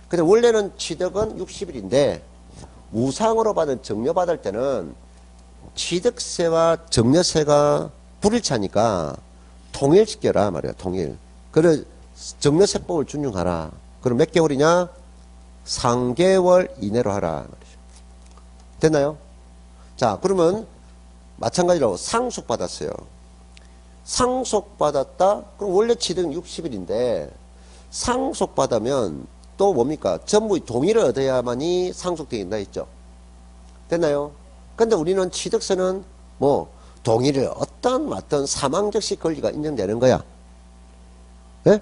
근데 원래는 취득은 60일인데, 무상으로 받은 정려 받을 때는 취득세와 정려세가 불일치하니까 통일시켜라, 말이야, 통일. 그래, 정려세법을 준용하라. 그럼 몇 개월이냐? 3개월 이내로 하라, 말이죠. 됐나요? 자, 그러면 마찬가지로 상속받았어요. 상속받았다? 그럼 원래 취득은 60일인데 상속받으면 또 뭡니까? 전부 동의를 얻어야만이 상속된다 했죠. 됐나요? 근데 우리는 취득세는 뭐 동의를 어떤 사망적시 권리가 인정되는 거야. 예?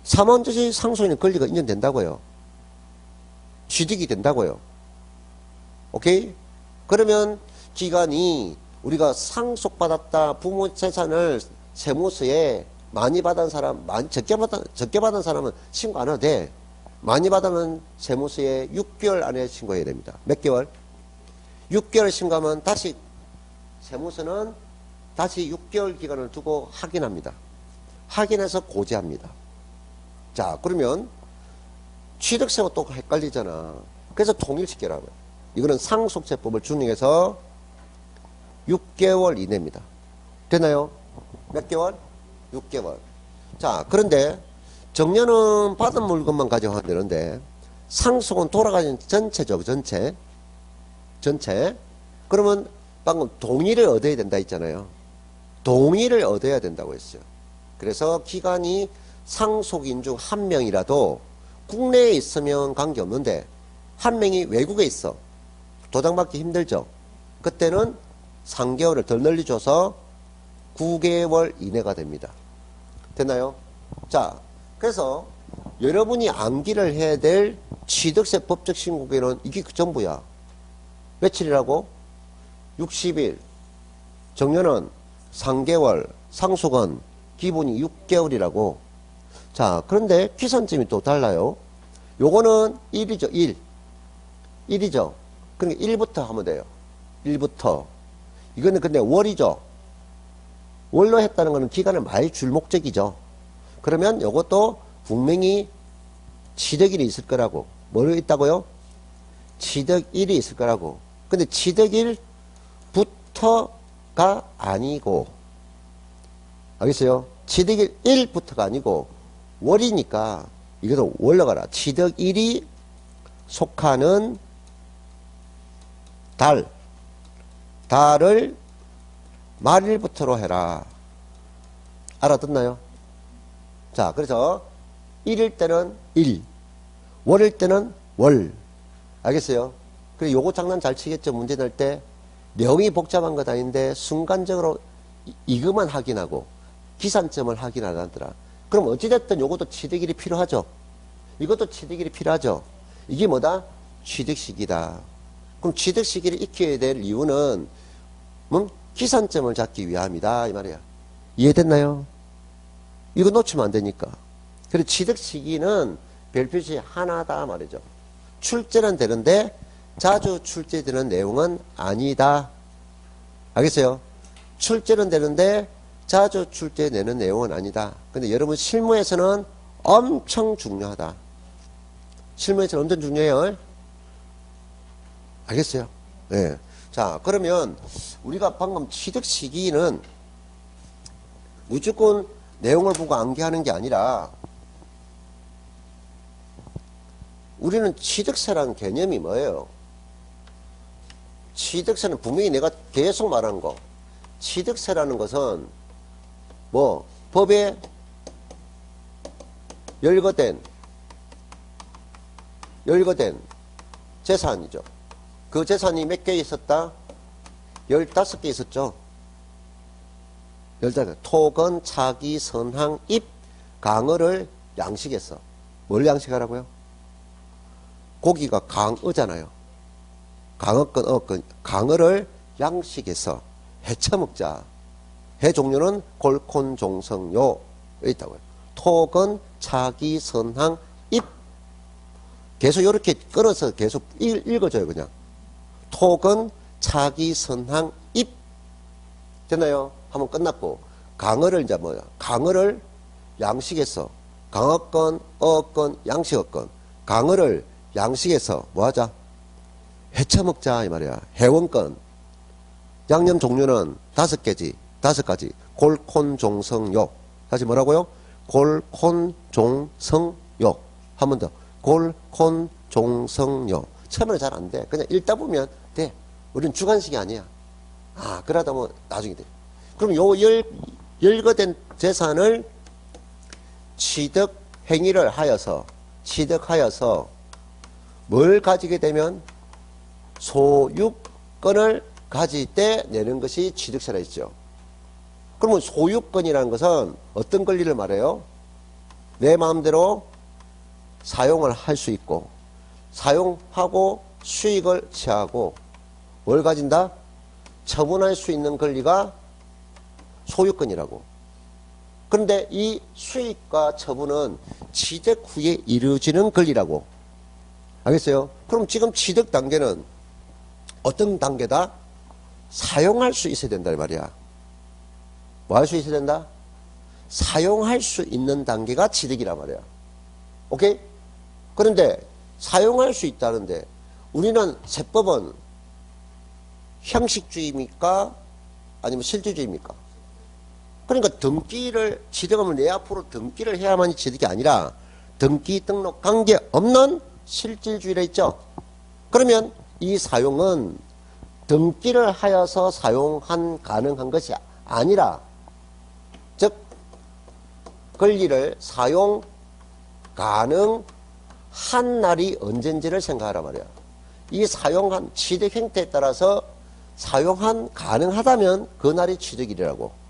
사망적시 상속인의 권리가 인정된다고요. 취득이 된다고요. 오케이? 그러면 기간이 우리가 상속받았다, 부모 재산을 세무서에 많이 받은 사람, 적게 받은 사람은 신고 안 해도 돼. 많이 받은 세무서에 6개월 안에 신고해야 됩니다. 몇 개월? 6개월 신고하면 다시 세무서는 다시 6개월 기간을 두고 확인합니다. 확인해서 고지합니다. 자, 그러면 취득세와 또 헷갈리잖아. 그래서 통일시키라고요. 이거는 상속세법을 준용해서 6개월 이내입니다. 됐나요? 몇 개월? 6개월. 자, 그런데 정려는 받은 물건만 가져가면 되는데 상속은 돌아가는 전체죠. 전체. 그러면 방금 동의를 얻어야 된다 했잖아요. 동의를 얻어야 된다고 했어요. 그래서 기간이 상속인 중 한 명이라도 국내에 있으면 관계없는데 한 명이 외국에 있어. 도장받기 힘들죠. 그때는 3개월을 더 널리 줘서 9개월 이내가 됩니다. 됐나요? 자, 그래서 여러분이 암기를 해야 될 취득세 법적 신고기는 이게 전부야. 며칠이라고? 60일. 정년은 3개월. 상속은 기본이 6개월이라고. 자, 그런데 기산점이 또 달라요. 요거는 1이죠, 1. 1이죠. 그러니까 1부터 하면 돼요. 1부터. 이거는 근데 월이죠. 월로 했다는 거는 기간을 많이 줄 목적이죠. 그러면 요것도 분명히 취득일이 있을 거라고. 뭐로 있다고요? 취득일이 있을 거라고. 근데 취득일부터가 아니고, 알겠어요? 취득일 1부터가 아니고, 월이니까, 이것도 월로 가라. 취득일이 속하는 달을 말일부터로 해라. 알아듣나요? 자, 그래서 1일 때는 1, 월일 때는 월. 알겠어요? 그리고 요거 장난 잘 치겠죠? 문제 낼 때. 내용이 복잡한 것 아닌데 순간적으로 이것만 확인하고 기산점을 확인하더라. 그럼 어찌됐든 요것도 취득일이 필요하죠? 이것도 취득일이 필요하죠? 이게 뭐다? 취득시기다. 그럼 취득시기를 익혀야 될 이유는 기산점을 잡기 위함이다 이 말이야. 이해됐나요? 이거 놓치면 안 되니까. 그리고 취득시기는 별표시 하나다 말이죠. 출제는 되는데 자주 출제되는 내용은 아니다. 알겠어요? 출제는 되는데 자주 출제되는 내용은 아니다. 근데 여러분 실무에서는 엄청 중요하다. 실무에서는 엄청 중요해요. 알겠어요? 네. 자, 그러면 우리가 방금 취득 시기는 무조건 내용을 보고 암기하는 게 아니라 우리는 취득세라는 개념이 뭐예요? 취득세는 분명히 내가 계속 말하는 거. 취득세라는 것은 뭐 법에 열거된 재산이죠. 그 재산이 몇 개 있었다? 15개 있었죠. 열다 토건, 차기, 선항, 입, 강어를 양식했어. 뭘 양식하라고요? 고기가 강어잖아요. 강어건, 어건, 강어를 양식해서 해쳐먹자. 해 종류는 골콘, 종성요 있다고요. 토건, 차기, 선항, 입. 계속 이렇게 끌어서 계속 읽어줘요, 그냥. 토건, 차기, 선항, 입. 됐나요? 한번 끝났고. 강어를 이제 뭐야? 강어를 양식해서 강어건, 어건, 양식어건. 강어를 양식해서 뭐 하자? 해쳐먹자 이 말이야. 해원건. 양념 종류는 5개지. 5가지. 골콘, 종성요. 다시 뭐라고요? 골콘, 종성요. 한 번 더. 골콘, 종성요. 처음에는 잘 안 돼. 그냥 읽다 보면 돼. 우리는 주관식이 아니야. 아, 그러다 보면 나중에 돼. 그럼 요 열거된 재산을 취득 행위를 하여서, 취득하여서 뭘 가지게 되면 소유권을 가질 때 내는 것이 취득세라 했죠. 그러면 소유권이라는 것은 어떤 권리를 말해요? 내 마음대로 사용을 할 수 있고, 사용하고 수익을 취하고, 뭘 가진다? 처분할 수 있는 권리가 소유권이라고. 그런데 이 수익과 처분은 취득 후에 이루어지는 권리라고. 알겠어요? 그럼 지금 취득 단계는 어떤 단계다? 사용할 수 있어야 된다 이 말이야. 뭐 할 수 있어야 된다? 사용할 수 있는 단계가 취득이란 말이야. 오케이? 그런데 사용할 수 있다는데 우리는 세법은 형식주의입니까? 아니면 실질주의입니까? 그러니까 등기를 취득하면 내 앞으로 등기를 해야만이 취득이 아니라 등기 등록 관계없는 실질주의라 했죠. 그러면 이 사용은 등기를 하여서 사용한 가능한 것이 아니라, 즉 권리를 사용 가능한 날이 언젠지를 생각하란 말이야. 이 사용한 취득 행태에 따라서 사용한 가능하다면 그 날이 취득일이라고.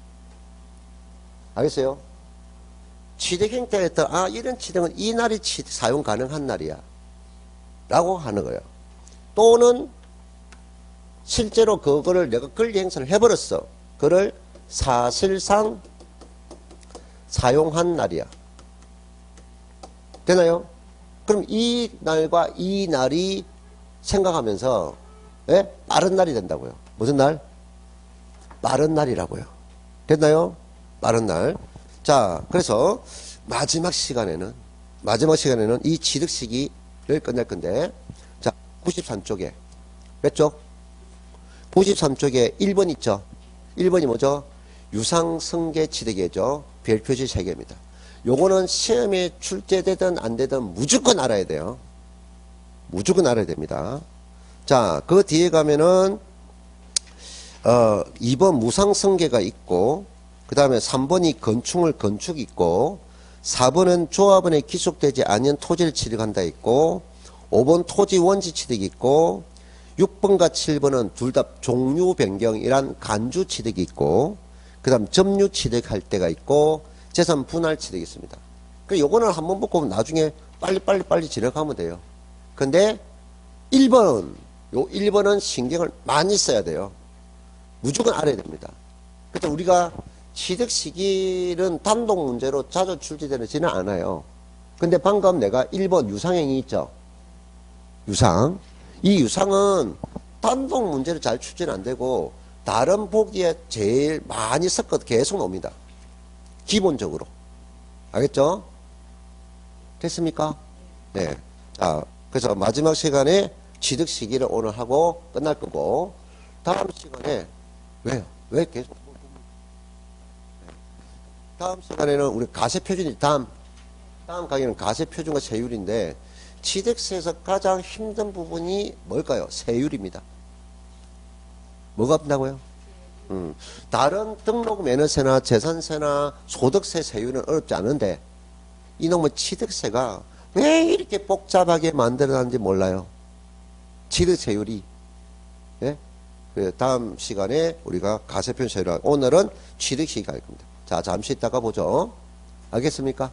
알겠어요? 취득 행태에 따라 이런 취득은 이 날이 사용 가능한 날이야 라고 하는 거예요. 또는 실제로 그거를 내가 권리 행사를 해버렸어. 그를 사실상 사용한 날이야. 되나요? 그럼 이 날과 이 날이 생각하면서 빠른 날이 된다고요. 무슨 날? 빠른 날이라고요. 됐나요? 빠른 날. 자, 그래서 마지막 시간에는 이 취득 시기를 끝낼 건데, 자, 93쪽에 몇 쪽? 93쪽에 1번 있죠. 1번이 뭐죠? 유상승계 취득이죠. 별표지 3개입니다. 요거는 시험에 출제되든 안 되든 무조건 알아야 돼요. 무조건 알아야 됩니다. 자, 그 뒤에 가면은 2번 무상승계가 있고, 그 다음에 3번이 건축이 있고, 4번은 조합원에 기속되지 않은 토지를 취득한다 있고, 5번 토지 원지 취득이 있고, 6번과 7번은 둘 다 종류 변경이란 간주 취득이 있고, 그 다음 점유 취득할 때가 있고, 재산 분할 취득이 있습니다. 그 요거는 한번 보고 나중에 빨리 진행하면 돼요. 근데 1번은 신경을 많이 써야 돼요. 무조건 알아야 됩니다. 그래서 우리가 취득 시기는 단독 문제로 자주 출제되지는 않아요. 근데 방금 내가 1번 유상행위 있죠? 유상. 이 유상은 단독 문제로 잘 출제는 안 되고 다른 보기에 제일 많이 섞어서 계속 나옵니다. 기본적으로. 알겠죠? 됐습니까? 네. 자, 그래서 마지막 시간에 취득 시기를 오늘 하고 끝날 거고, 다음 시간에 왜요? 왜 계속? 다음 시간에는 우리 가세표준이 다음 강의는 가세표준과 세율인데, 취득세에서 가장 힘든 부분이 뭘까요? 세율입니다. 뭐가 없다고요? 다른 등록 매너세나 재산세나 소득세 세율은 어렵지 않은데 이놈의 취득세가 왜 이렇게 복잡하게 만들어놨는지 몰라요. 취득세율이. 예? 다음 시간에 우리가 가세편 세율, 오늘은 취득 시기가 할 겁니다. 자, 잠시 있다가 보죠. 알겠습니까?